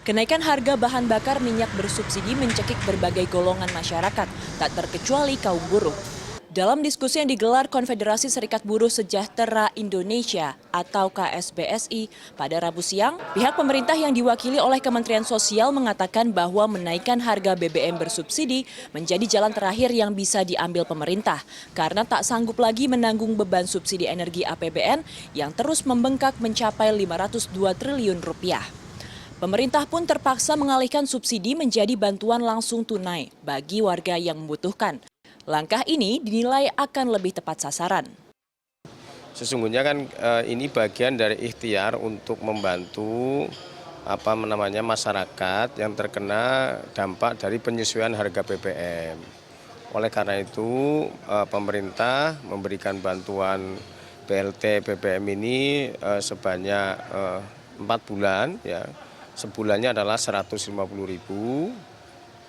Kenaikan harga bahan bakar minyak bersubsidi mencekik berbagai golongan masyarakat, tak terkecuali kaum buruh. Dalam diskusi yang digelar Konfederasi Serikat Buruh Sejahtera Indonesia atau KSBSI pada Rabu siang, pihak pemerintah yang diwakili oleh Kementerian Sosial mengatakan bahwa menaikkan harga BBM bersubsidi menjadi jalan terakhir yang bisa diambil pemerintah karena tak sanggup lagi menanggung beban subsidi energi APBN yang terus membengkak mencapai 502 triliun rupiah. Pemerintah pun terpaksa mengalihkan subsidi menjadi bantuan langsung tunai bagi warga yang membutuhkan. Langkah ini dinilai akan lebih tepat sasaran. Sesungguhnya kan ini bagian dari ikhtiar untuk membantu masyarakat yang terkena dampak dari penyesuaian harga BBM. Oleh karena itu pemerintah memberikan bantuan BLT BBM ini sebanyak 4 bulan ya. Sebulannya adalah 150.000,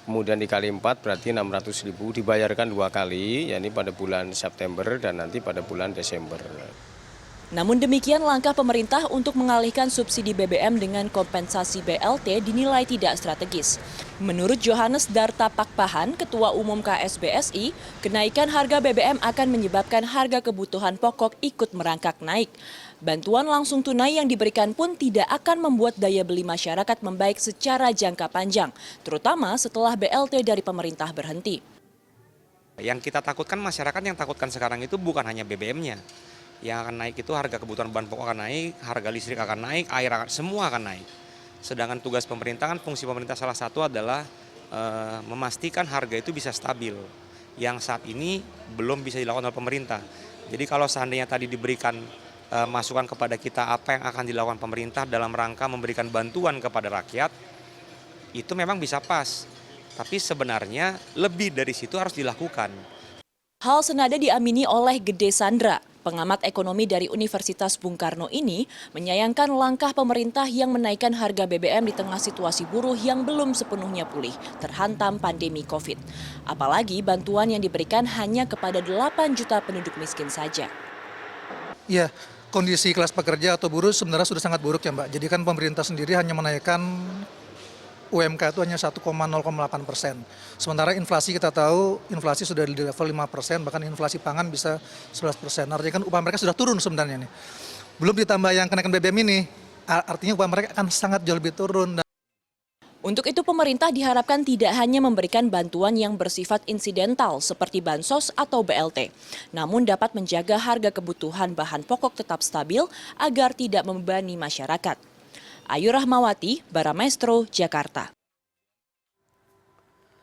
kemudian dikali 4 berarti 600.000, dibayarkan 2 kali, yakni pada bulan September dan nanti pada bulan Desember. Namun demikian langkah pemerintah untuk mengalihkan subsidi BBM dengan kompensasi BLT dinilai tidak strategis. Menurut Johannes Darta Pakpahan, Ketua Umum KSBSI, kenaikan harga BBM akan menyebabkan harga kebutuhan pokok ikut merangkak naik. Bantuan langsung tunai yang diberikan pun tidak akan membuat daya beli masyarakat membaik secara jangka panjang, terutama setelah BLT dari pemerintah berhenti. Yang kita takutkan, masyarakat yang takutkan sekarang itu bukan hanya BBM-nya. Yang akan naik itu harga kebutuhan bahan pokok akan naik, harga listrik akan naik, air akan, semua akan naik. Sedangkan tugas pemerintah kan, fungsi pemerintah salah satu adalah memastikan harga itu bisa stabil. Yang saat ini belum bisa dilakukan oleh pemerintah. Jadi kalau seandainya tadi diberikan masukan kepada kita apa yang akan dilakukan pemerintah dalam rangka memberikan bantuan kepada rakyat, itu memang bisa pas. Tapi sebenarnya lebih dari situ harus dilakukan. Hal senada diamini oleh Gede Sandra, pengamat ekonomi dari Universitas Bung Karno ini menyayangkan langkah pemerintah yang menaikkan harga BBM di tengah situasi buruh yang belum sepenuhnya pulih terhantam pandemi COVID. Apalagi bantuan yang diberikan hanya kepada 8 juta penduduk miskin saja. Ya, kondisi kelas pekerja atau buruh sebenarnya sudah sangat buruk ya Mbak. Jadi kan pemerintah sendiri hanya menaikkan UMK itu hanya 1,08%. Sementara inflasi kita tahu, inflasi sudah di level 5%, bahkan inflasi pangan bisa 11%. Artinya kan upah mereka sudah turun sebenarnya nih. Belum ditambah yang kenaikan BBM ini, artinya upah mereka akan sangat jauh lebih turun. Untuk itu pemerintah diharapkan tidak hanya memberikan bantuan yang bersifat insidental seperti bansos atau BLT, namun dapat menjaga harga kebutuhan bahan pokok tetap stabil agar tidak membebani masyarakat. Ayu Rahmawati, Baramaestro, Jakarta.